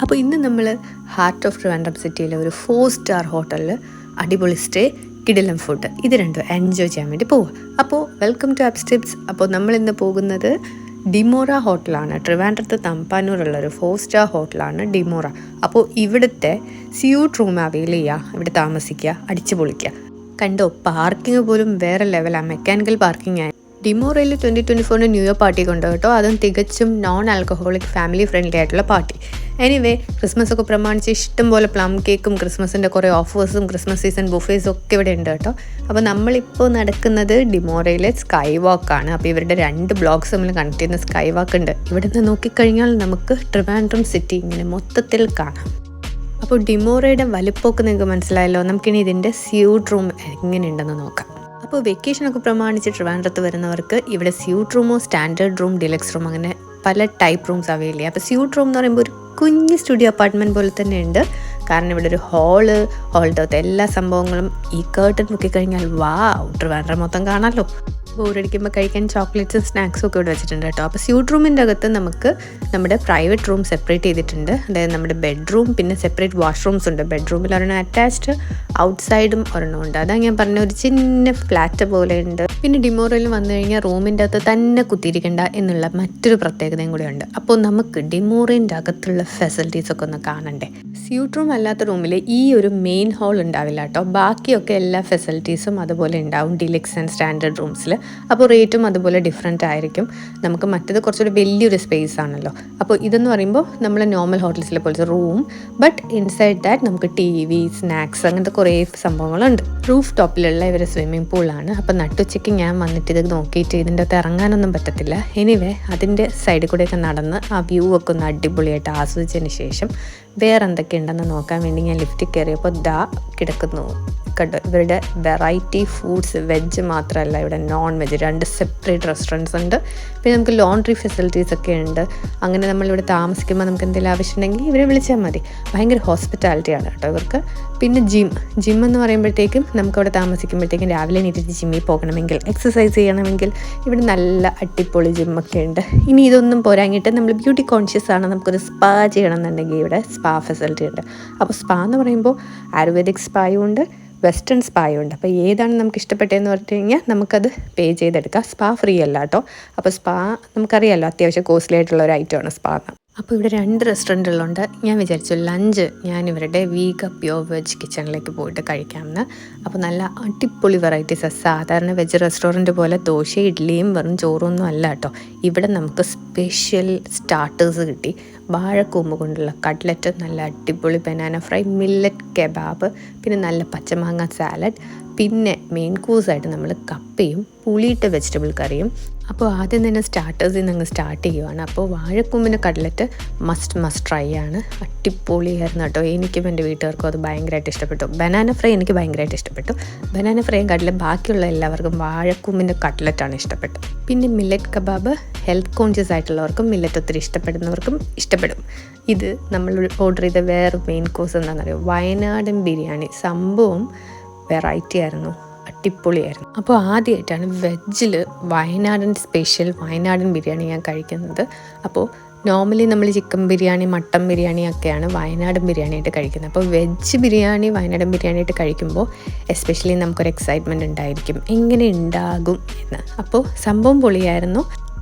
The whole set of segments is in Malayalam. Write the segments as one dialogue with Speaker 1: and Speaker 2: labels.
Speaker 1: അപ്പോൾ ഇന്ന് നമ്മൾ ഹാർട്ട് ഓഫ് ട്രിവാൻഡ്രം സിറ്റിയിലെ ഒരു 4 സ്റ്റാർ ഹോട്ടലിൽ അടിപൊളി സ്റ്റേ, കിടിലം ഫുഡ്, ഇത് രണ്ടും എൻജോയ് ചെയ്യാൻ വേണ്ടി പോവുക. അപ്പോൾ വെൽക്കം ടു ആപ്സ് ടിപ്സ്. അപ്പോൾ നമ്മളിന്ന് പോകുന്നത് ഡിമോറ ഹോട്ടലാണ്. ട്രിവാൻഡ്രത്ത് തമ്പാനൂരുള്ളൊരു 4 സ്റ്റാർ ഹോട്ടലാണ് ഡിമോറ. അപ്പോൾ ഇവിടുത്തെ സ്യൂട്ട് റൂം അവൈൽ ചെയ്യുക, ഇവിടെ താമസിക്കുക, അടിച്ചു പൊളിക്കുക. കണ്ടോ, പാർക്കിംഗ് പോലും വേറെ ലെവലാണ്, മെക്കാനിക്കൽ പാർക്കിംഗ് ആണ്. ഡിമോറയിൽ 2024 ന്യൂ ഇയർ പാർട്ടി കൊണ്ട് കേട്ടോ. അതും തികച്ചും നോൺ ആൽക്കഹോളിക് ഫാമിലി ഫ്രണ്ട്ലി ആയിട്ടുള്ള പാർട്ടി. എനിവേ, ക്രിസ്മസ് ഒക്കെ പ്രമാണിച്ച് ഇഷ്ടം പോലെ പ്ലം കേക്കും ക്രിസ്മസിൻ്റെ കുറേ ഓഫേഴ്സും ക്രിസ്മസ് സീസൺ ബുഫേസും ഒക്കെ ഇവിടെ ഉണ്ട് കേട്ടോ. അപ്പോൾ നമ്മളിപ്പോൾ നടക്കുന്നത് ഡിമോറയിലെ സ്കൈ വാക്കാണ്. അപ്പോൾ ഇവരുടെ 2 ബ്ലോക്സ് നമ്മൾ കണക്ട് ചെയ്യുന്ന സ്കൈ വാക്ക് ഉണ്ട്. ഇവിടെ നിന്ന് നോക്കിക്കഴിഞ്ഞാൽ നമുക്ക് ട്രിവാൻഡ്രം സിറ്റി ഇങ്ങനെ മൊത്തത്തിൽ കാണാം. അപ്പോൾ ഡിമോറയുടെ വലുപ്പമൊക്കെ നിങ്ങൾക്ക് മനസ്സിലായല്ലോ. നമുക്കിനി ഇതിൻ്റെ സ്യൂട്ട് റൂം എങ്ങനെയുണ്ടെന്ന് നോക്കാം. അപ്പോൾ വെക്കേഷനൊക്കെ പ്രമാണിച്ച് ട്രിവാൻഡ്രത്ത് വരുന്നവർക്ക് ഇവിടെ സ്യൂട്ട് റൂമോ, സ്റ്റാൻഡേർഡ് റൂം, ഡിലക്സ് റൂം, അങ്ങനെ പല ടൈപ്പ് റൂംസ് അവൈൽ ചെയ്യുക. അപ്പോൾ സ്യൂട്ട് റൂം എന്ന് പറയുമ്പോൾ ഒരു കുഞ്ഞ് സ്റ്റുഡിയോ അപ്പാർട്ട്മെൻറ്റ് പോലെ തന്നെ ഉണ്ട്. കാരണം ഇവിടെ ഒരു ഹോളിൻ്റെ അകത്ത് എല്ലാ സംഭവങ്ങളും ഈ കേർട്ടൻ നോക്കിക്കഴിഞ്ഞാൽ ട്രിവാൻഡ്രം മൊത്തം കാണാമല്ലോ. ബോറടിക്കുമ്പോൾ കഴിക്കാൻ ചോക്ലേറ്റ്സും സ്നാക്സും ഒക്കെ ഇവിടെ വെച്ചിട്ടുണ്ട് കേട്ടോ. അപ്പോൾ സ്യൂട്ട് റൂമിൻ്റെ അകത്ത് നമുക്ക് നമ്മുടെ പ്രൈവറ്റ് റൂം സെപ്പറേറ്റ് ചെയ്തിട്ടുണ്ട്. അതായത് നമ്മുടെ ബെഡ്റൂം, പിന്നെ സെപ്പറേറ്റ് വാഷ്റൂംസ് ഉണ്ട്. ബെഡ്റൂമിൽ ഒരെണ്ണം അറ്റാച്ച്ഡ്, ഔട്ട്സൈഡും ഒരെണ്ണം ഉണ്ട്. അതാ ഞാൻ പറഞ്ഞ ഒരു ചിന്ന ഫ്ലാറ്റ് പോലെ ഉണ്ട്. പിന്നെ ഡിമോറയിൽ വന്നു കഴിഞ്ഞാൽ റൂമിൻ്റെ അകത്ത് തന്നെ കുത്തിയിരിക്കേണ്ട എന്നുള്ള മറ്റൊരു പ്രത്യേകതയും കൂടെ ഉണ്ട്. അപ്പോൾ നമുക്ക് ഡിമോറിൻ്റെ അകത്തുള്ള ഫെസിലിറ്റീസൊക്കെ ഒന്ന് കാണണ്ടേ. സ്യൂട്ട് റൂം അല്ലാത്ത റൂമിൽ ഈ ഒരു മെയിൻ ഹാൾ ഉണ്ടാവില്ല കേട്ടോ. ബാക്കിയൊക്കെ എല്ലാ ഫെസിലിറ്റീസും അതുപോലെ ഉണ്ടാവും ഡിലക്സ് ആൻഡ് സ്റ്റാൻഡേർഡ് റൂംസിൽ. അപ്പോൾ റേറ്റും അതുപോലെ ഡിഫറെൻ്റ് ആയിരിക്കും. നമുക്ക് മറ്റേത് കുറച്ചൊരു വലിയൊരു സ്പേസ് ആണല്ലോ. അപ്പോൾ ഇതെന്ന് പറയുമ്പോൾ നമ്മൾ നോർമൽ ഹോട്ടൽസിലെ പോലത്തെ റൂം, ബട്ട് ഇൻസൈഡ് ദാറ്റ് നമുക്ക് TV, സ്നാക്സ്, അങ്ങനത്തെ കുറേ സംഭവങ്ങളുണ്ട്. റൂഫ് ടോപ്പിലുള്ള ഇവരെ സ്വിമ്മിംഗ് പൂളാണ്. അപ്പോൾ നട്ടുച്ചയ്ക്ക് ഞാൻ വന്നിട്ട് ഇത് നോക്കിയിട്ട് ഇതിൻ്റെ അകത്ത് ഇറങ്ങാനൊന്നും പറ്റത്തില്ല. എനിവേ, അതിൻ്റെ സൈഡിൽ കൂടെയൊക്കെ നടന്ന് ആ വ്യൂ ഒക്കെ ഒന്ന് അടിപൊളിയായിട്ട് ആസ്വദിച്ചതിന് ശേഷം വേറെ എന്തൊക്കെ ഉണ്ടെന്ന് നോക്കാൻ വേണ്ടി ഞാൻ ലിഫ്റ്റിൽ കയറിയപ്പോൾ കിടക്കുന്നു കണ്ടോ. ഇവരുടെ വെറൈറ്റി ഫുഡ്സ്, വെജ് മാത്രമല്ല, ഇവിടെ നോൺ വെജ് 2 സെപ്പറേറ്റ് റെസ്റ്റോറൻറ്റ്സ് ഉണ്ട്. പിന്നെ നമുക്ക് ലോണ്ട്രി ഫെസിലിറ്റീസ് ഒക്കെ ഉണ്ട്. അങ്ങനെ നമ്മളിവിടെ താമസിക്കുമ്പോൾ നമുക്ക് എന്തെങ്കിലും ആവശ്യമുണ്ടെങ്കിൽ ഇവരെ വിളിച്ചാൽ മതി. ഭയങ്കര ഹോസ്പിറ്റാലിറ്റിയാണ് കേട്ടോ ഇവർക്ക്. പിന്നെ ജിം എന്ന് പറയുമ്പോഴത്തേക്കും നമുക്കവിടെ താമസിക്കുമ്പോഴത്തേക്കും രാവിലെ എണീറ്റിട്ട് ജിമ്മിൽ പോകണമെങ്കിൽ, എക്സസൈസ് ചെയ്യണമെങ്കിൽ ഇവിടെ നല്ല അടിപൊളി ജിമ്മൊക്കെ ഉണ്ട്. ഇനി ഇതൊന്നും പോരാങ്ങിയിട്ട് നമ്മൾ ബ്യൂട്ടി കോൺഷ്യസ് ആണ്, നമുക്കൊരു സ്പാ ചെയ്യണമെന്നുണ്ടെങ്കിൽ ഇവിടെ സ്പാ ഫെസിലിറ്റി ഉണ്ട്. അപ്പോൾ സ്പാ എന്ന് പറയുമ്പോൾ ആയുർവേദിക് സ്പായും ഉണ്ട്, വെസ്റ്റേൺ സ്പായും ഉണ്ട്. അപ്പോൾ ഏതാണ് നമുക്ക് ഇഷ്ടപ്പെട്ടതെന്ന് പറഞ്ഞു കഴിഞ്ഞാൽ നമുക്കത് പേ ചെയ്തെടുക്കാം. സ്പാ ഫ്രീ അല്ല കേട്ടോ. അപ്പോൾ സ്പാ നമുക്കറിയാമല്ലോ, അത്യാവശ്യം കോസ്റ്റ്ലി ആയിട്ടുള്ള ഒരു ഐറ്റമാണ് സ്പാ. അപ്പോൾ ഇവിടെ 2 റെസ്റ്റോറൻറ്റുകളുണ്ട്. ഞാൻ വിചാരിച്ചു ലഞ്ച് ഞാൻ ഇവരുടെ വീഗ പ്യോർ വെജ് കിച്ചണിലേക്ക് പോയിട്ട് കഴിക്കാമെന്ന്. അപ്പോൾ നല്ല അടിപൊളി വെറൈറ്റീസ്. സാധാരണ വെജ് റെസ്റ്റോറൻറ്റ് പോലെ ദോശ, ഇഡ്ഡലിയും വെറും ചോറൊന്നും അല്ല കേട്ടോ. ഇവിടെ നമുക്ക് സ്പെഷ്യൽ സ്റ്റാർട്ടേഴ്സ് കിട്ടി. വാഴക്കൂമ്പ് കൊണ്ടുള്ള കട്ട്ലറ്റ്, നല്ല അടിപൊളി ബനാന ഫ്രൈ, മില്ലറ്റ് കെബാബ്, പിന്നെ നല്ല പച്ചമാങ്ങ സാലഡ്, പിന്നെ മെയിൻ കോഴ്സായിട്ട് നമ്മൾ കപ്പയും പുളിയിട്ട വെജിറ്റബിൾ കറിയും. അപ്പോൾ ആദ്യം തന്നെ സ്റ്റാർട്ടേഴ്സിൽ നിന്ന് അങ്ങ് സ്റ്റാർട്ട് ചെയ്യുവാണ്. അപ്പോൾ വാഴക്കൂമ്പിൻ്റെ കട്ട്ലറ്റ് മസ്റ്റ് ട്രൈ ആണ്. അടിപൊളിയായിരുന്നു കേട്ടോ. എനിക്കും എൻ്റെ വീട്ടുകാർക്കും അത് ഭയങ്കരമായിട്ട് ഇഷ്ടപ്പെട്ടു. ബനാന ഫ്രൈ എനിക്ക് ഭയങ്കരമായിട്ട് ഇഷ്ടപ്പെട്ടു. ബനാന ഫ്രൈയും കട്ട്ലറ്റ് ബാക്കിയുള്ള എല്ലാവർക്കും വാഴക്കൂമ്പിൻ്റെ കട്ട്ലറ്റാണ് ഇഷ്ടപ്പെട്ടത്. പിന്നെ മില്ലറ്റ് കബാബ് ഹെൽത്ത് കോൺഷ്യസ് ആയിട്ടുള്ളവർക്കും മില്ലറ്റ് ഒത്തിരി ഇഷ്ടപ്പെടുന്നവർക്കും ഇഷ്ടപ്പെടും. ഇത് നമ്മൾ ഓർഡർ ചെയ്ത വേറെ മെയിൻ കോഴ്സ് എന്താണെന്നറിയോ, വയനാടൻ ബിരിയാണി. സംഭവം വെറൈറ്റി ആയിരുന്നു, അടിപൊളിയായിരുന്നു. അപ്പോൾ ആദ്യമായിട്ടാണ് വെജ്ജിൽ വയനാടൻ സ്പെഷ്യൽ വയനാടൻ ബിരിയാണി ഞാൻ കഴിക്കുന്നത്. അപ്പോൾ നോർമലി നമ്മൾ ചിക്കൻ ബിരിയാണി, മട്ടൻ ബിരിയാണി ഒക്കെയാണ് വയനാടൻ ബിരിയാണിയായിട്ട് കഴിക്കുന്നത്. അപ്പോൾ വെജ് ബിരിയാണി വയനാടൻ ബിരിയാണിയായിട്ട് കഴിക്കുമ്പോൾ എസ്പെഷ്യലി നമുക്കൊരു എക്സൈറ്റ്മെൻറ്റ് ഉണ്ടായിരിക്കും, എങ്ങനെ ഉണ്ടാകും എന്ന്. അപ്പോൾ സംഭവം പൊളിയായിരുന്നു.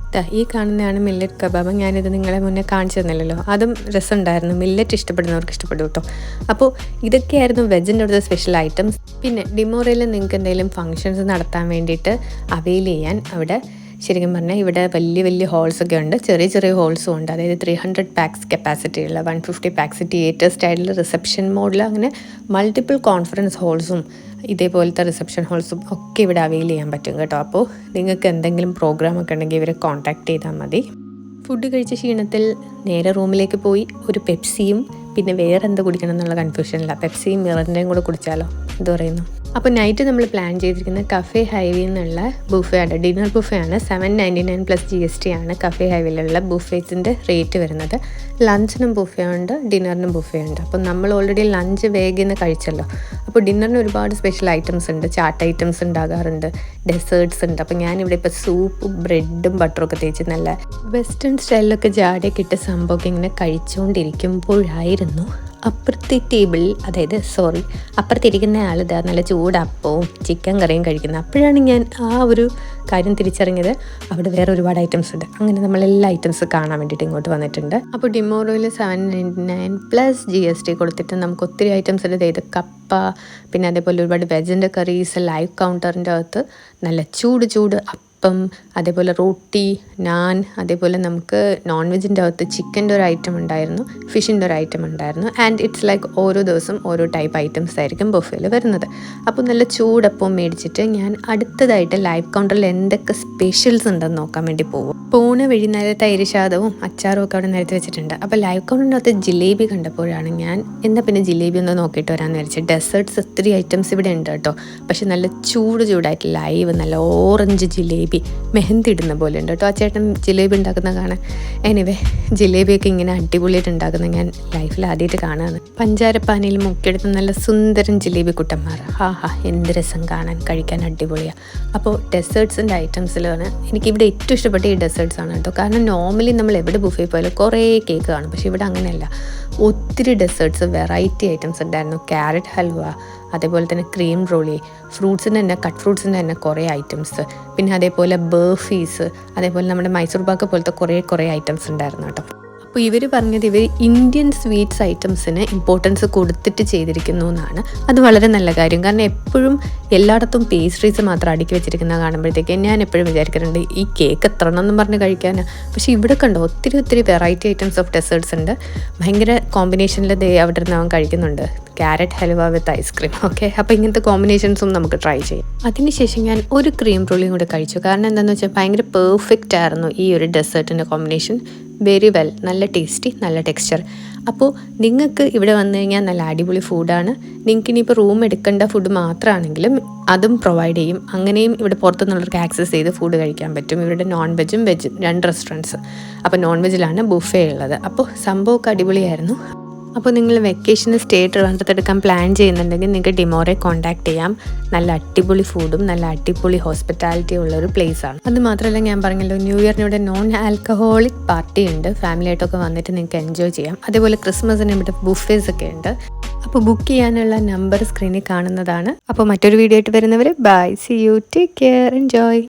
Speaker 1: ഈ കാണുന്നതാണ് മില്ലറ്റ് കബാബ്. ഞാനിത് നിങ്ങളെ മുന്നേ കാണിച്ചു തന്നില്ലല്ലോ, അതും രസമുണ്ടായിരുന്നു. മില്ലറ്റ് ഇഷ്ടപ്പെടുന്നവർക്ക് ഇഷ്ടപ്പെടും കേട്ടോ. അപ്പോൾ ഇതൊക്കെയായിരുന്നു വെജിൻ്റെ അവിടുത്തെ സ്പെഷ്യൽ ഐറ്റംസ്. പിന്നെ ഡിമോറയിൽ നിങ്ങൾക്ക് എന്തെങ്കിലും ഫങ്ഷൻസ് നടത്താൻ വേണ്ടിയിട്ട് അവൈൽ ചെയ്യാൻ അവിടെ ശരിക്കും പറഞ്ഞാൽ ഇവിടെ വലിയ ഹോൾസൊക്കെ ഉണ്ട്, ചെറിയ ഹോൾസും ഉണ്ട്. അതായത് 300 പാക്സ് കപ്പാസിറ്റി ഉള്ള, 150 പാക്സ് തിയേറ്റർ സ്റ്റൈലിൽ റിസപ്ഷൻ മോഡിൽ, അങ്ങനെ മൾട്ടിപ്പിൾ കോൺഫറൻസ് ഹോൾസും ഇതേപോലത്തെ റിസപ്ഷൻ ഹോൾസും ഒക്കെ ഇവിടെ അവൈൽ ചെയ്യാൻ പറ്റും കേട്ടോ. അപ്പോൾ നിങ്ങൾക്ക് എന്തെങ്കിലും പ്രോഗ്രാമൊക്കെ ഉണ്ടെങ്കിൽ ഇവരെ കോൺടാക്ട് ചെയ്താൽ മതി. ഫുഡ് കഴിച്ച ക്ഷീണത്തിൽ നേരെ റൂമിലേക്ക് പോയി ഒരു പെപ്സിയും പിന്നെ വേറെ എന്താ കുടിക്കണം എന്നുള്ള കൺഫ്യൂഷനില്ല. പെപ്സിയും മിററിൻ്റെയും കൂടെ കുടിച്ചാലോ, എന്ത് പറയുന്നു? അപ്പോൾ നൈറ്റ് നമ്മൾ പ്ലാൻ ചെയ്തിരിക്കുന്നത് കഫേ ഹൈവേ എന്നുള്ള ബുഫേ ആണ്, ഡിന്നർ ബുഫേ ആണ്. 799 പ്ലസ് GST ആണ് കഫേ ഹൈവേയിലുള്ള ബുഫേസിൻ്റെ റേറ്റ് വരുന്നത്. ലഞ്ചിനും ബുഫേ ഉണ്ട്, ഡിന്നറിനും ബുഫേ ഉണ്ട്. അപ്പോൾ നമ്മൾ ഓൾറെഡി ലഞ്ച് വേഗം കഴിച്ചല്ലോ. അപ്പോൾ ഡിന്നറിന് ഒരുപാട് സ്പെഷ്യൽ ഐറ്റംസ് ഉണ്ട്, ചാട്ട് ഐറ്റംസ് ഉണ്ടാകാറുണ്ട്, ഡെസേർട്ട്സ് ഉണ്ട്. അപ്പോൾ ഞാനിവിടെ ഇപ്പോൾ സൂപ്പും ബ്രെഡും ബട്ടറൊക്കെ തേച്ച് നല്ല വെസ്റ്റേൺ സ്റ്റൈലിലൊക്കെ ജാടയൊക്കെ ഇട്ട് സംഭവമൊക്കെ ഇങ്ങനെ കഴിച്ചുകൊണ്ടിരിക്കുമ്പോഴായിരുന്നു അപ്പുറത്തിരിക്കുന്ന ആൾ ഇതാ നല്ല ചൂടപ്പവും ചിക്കൻ കറിയും കഴിക്കുന്നത്. അപ്പോഴാണ് ഞാൻ ആ ഒരു കാര്യം തിരിച്ചറിഞ്ഞത്, അവിടെ വേറെ ഒരുപാട് ഐറ്റംസ് ഉണ്ട്. അങ്ങനെ നമ്മളെല്ലാ ഐറ്റംസ് കാണാൻ വേണ്ടിയിട്ട് ഇങ്ങോട്ട് വന്നിട്ടുണ്ട്. അപ്പോൾ ഡിമോറോയിൽ 799 പ്ലസ് GST കൊടുത്തിട്ട് നമുക്ക് ഒത്തിരി ഐറ്റംസ് ഉണ്ട്. ഇത് കപ്പ, പിന്നെ അതേപോലെ ഒരുപാട് വെജിൻ്റെ കറീസ്, ലൈവ് കൗണ്ടറിൻ്റെ അകത്ത് നല്ല ചൂട് അപ്പം, അതേപോലെ റോട്ടി, നാൻ, അതേപോലെ നമുക്ക് നോൺ വെജിൻ്റെ അകത്ത് ചിക്കൻ്റെ ഒരു ഐറ്റം ഉണ്ടായിരുന്നു, ഫിഷിൻ്റെ ഒരു ഐറ്റം ഉണ്ടായിരുന്നു. ആൻഡ് ഇറ്റ്സ് ലൈക്ക് ഓരോ ദിവസം ഓരോ ടൈപ്പ് ഐറ്റംസ് ആയിരിക്കും ബുഫേയിൽ വരുന്നത്. അപ്പോൾ നല്ല ചൂടപ്പം മേടിച്ചിട്ട് ഞാൻ അടുത്തതായിട്ട് ലൈവ് കൗണ്ടറിൽ എന്തൊക്കെ സ്പെഷ്യൽസ് ഉണ്ടെന്ന് നോക്കാൻ വേണ്ടി പോകും. പോണ വഴി നല്ല തൈര് ശാദവും അച്ചാറും ഒക്കെ അവിടെ നിരത്തി വെച്ചിട്ടുണ്ട്. അപ്പോൾ ലൈവ് കൗണ്ടറിൻ്റെ അകത്ത് ജിലേബി കണ്ടപ്പോഴാണ് ഞാൻ എന്നാൽ പിന്നെ ജിലേബി ഒന്ന് നോക്കിയിട്ട് വരാമെന്ന് വിചാരിച്ചത്. ഡെസേർട്ട്സ് ഒത്തിരി ഐറ്റംസ് ഇവിടെ ഉണ്ട് കേട്ടോ, പക്ഷെ നല്ല ചൂടായിട്ട് ലൈവ് നല്ല ഓറഞ്ച് ജിലേബി മെഹന്തി ഇടുന്ന പോലെ ഉണ്ട് കേട്ടോ. ആ ചേട്ടൻ ജിലേബി ഉണ്ടാക്കുന്ന കാണാൻ. എനിവേ ജിലേബിയൊക്കെ ഇങ്ങനെ അടിപൊളിയായിട്ട് ഉണ്ടാക്കുന്ന ഞാൻ ലൈഫിൽ ആദ്യമായിട്ട് കാണാണ്. പഞ്ചാരപ്പാനിയിൽ മുക്കിയെടുത്ത് നല്ല സുന്ദരൻ ജിലേബി കുട്ടന്മാർ, എന്ത് രസം കാണാൻ, കഴിക്കാൻ അടിപൊളിയാണ്. അപ്പോൾ ഡെസേർട്ട്സിൻ്റെ ഐറ്റംസിലാണ് എനിക്കിവിടെ ഏറ്റവും ഇഷ്ടപ്പെട്ട ഈ ഡെസേർട്ട്സ് ആണ് കേട്ടോ. കാരണം നോർമലി നമ്മൾ എവിടെ ബുഫേ പോയാലും കുറേ കേക്ക് കാണും, പക്ഷേ ഇവിടെ അങ്ങനെയല്ല. ഒത്തിരി ഡെസേർട്ട്സ് വെറൈറ്റി ഐറ്റംസ് ഉണ്ടായിരുന്നു. ക്യാരറ്റ് ഹൽവ, അതേപോലെ തന്നെ ക്രീം റോളി, ഫ്രൂട്ട്സിൻ്റെ തന്നെ കട്ട് ഫ്രൂട്ട്സിൻ്റെ തന്നെ കുറേ ഐറ്റംസ്, പിന്നെ അതേപോലെ ബർഫീസ്, അതേപോലെ നമ്മുടെ മൈസൂർ പാക്ക് പോലത്തെ കുറേ ഐറ്റംസ് ഉണ്ടായിരുന്നു കേട്ടോ. അപ്പോൾ ഇവർ പറഞ്ഞത് ഇവർ ഇന്ത്യൻ സ്വീറ്റ്സ് ഐറ്റംസിന് ഇമ്പോർട്ടൻസ് കൊടുത്തിട്ട് ചെയ്തിരിക്കുന്നു എന്നാണ്. അത് വളരെ നല്ല കാര്യം. കാരണം എപ്പോഴും എല്ലായിടത്തും പേസ്ട്രീസ് മാത്രം അടുക്കി വെച്ചിരിക്കുന്ന കാണുമ്പോഴത്തേക്ക് ഞാൻ എപ്പോഴും വിചാരിക്കാറുണ്ട് ഈ കേക്ക് എത്ര എണ്ണം പറഞ്ഞ് കഴിക്കാനാണ്. പക്ഷേ ഇവിടെ കണ്ടോ ഒത്തിരി വെറൈറ്റി ഐറ്റംസ് ഓഫ് ഡെസേർട്ട്സ് ഉണ്ട്. ഭയങ്കര കോമ്പിനേഷനിൽ അവിടെ നിന്ന് അവൻ കഴിക്കുന്നുണ്ട്, carrot halwa with ice cream. Okay, അപ്പോൾ ഇങ്ങനത്തെ കോമ്പിനേഷൻസും നമുക്ക് ട്രൈ ചെയ്യാം. അതിനുശേഷം ഞാൻ ഒരു ക്രീം റോളിയും കൂടെ കഴിച്ചു. കാരണം എന്താണെന്ന് വെച്ചാൽ ഭയങ്കര പെർഫെക്റ്റ് ആയിരുന്നു ഈ ഒരു ഡെസേർട്ടിൻ്റെ കോമ്പിനേഷൻ. വെരി വെൽ, നല്ല ടേസ്റ്റി, നല്ല ടെക്സ്ചർ. അപ്പോൾ നിങ്ങൾക്ക് ഇവിടെ വന്നു കഴിഞ്ഞാൽ നല്ല അടിപൊളി ഫുഡാണ്. നിങ്ങൾക്ക് ഇനിയിപ്പോൾ റൂം എടുക്കേണ്ട ഫുഡ് മാത്രമാണെങ്കിലും അതും പ്രൊവൈഡ് ചെയ്യും. അങ്ങനെയും ഇവിടെ പുറത്തുനിന്നുള്ളവർക്ക് ആക്സസ് ചെയ്ത് ഫുഡ് കഴിക്കാൻ പറ്റും. ഇവരുടെ നോൺ വെജും 2 റെസ്റ്റോറൻറ്റ്സ്. അപ്പോൾ നോൺ വെജിലാണ് ബുഫേ ഉള്ളത്. അപ്പോൾ സംഭവമൊക്കെ അടിപൊളിയായിരുന്നു. അപ്പോൾ നിങ്ങൾ വെക്കേഷന് സ്റ്റേ ട്രിവാൻഡ്രത്തെടുക്കാൻ പ്ലാൻ ചെയ്യുന്നുണ്ടെങ്കിൽ നിങ്ങൾക്ക് ഡിമോറെ കോൺടാക്ട് ചെയ്യാം. നല്ല അടിപൊളി ഫുഡും നല്ല അടിപൊളി ഹോസ്പിറ്റാലിറ്റി ഉള്ളൊരു പ്ലേസാണ്. അത് മാത്രമല്ല, ഞാൻ പറഞ്ഞല്ലോ ന്യൂ ഇയറിന് ഇവിടെ നോൺ ആൽക്കഹോളിക് പാർട്ടി ഉണ്ട്. ഫാമിലിയായിട്ടൊക്കെ വന്നിട്ട് നിങ്ങൾക്ക് എൻജോയ് ചെയ്യാം. അതേപോലെ ക്രിസ്മസിന് ഇവിടെ ബുഫേസ് ഒക്കെ ഉണ്ട്. അപ്പോൾ ബുക്ക് ചെയ്യാനുള്ള നമ്പർ സ്ക്രീനിൽ കാണുന്നതാണ്. അപ്പോൾ മറ്റൊരു വീഡിയോ ആയിട്ട് വരുന്നവർ bye, see you, take care, enjoy.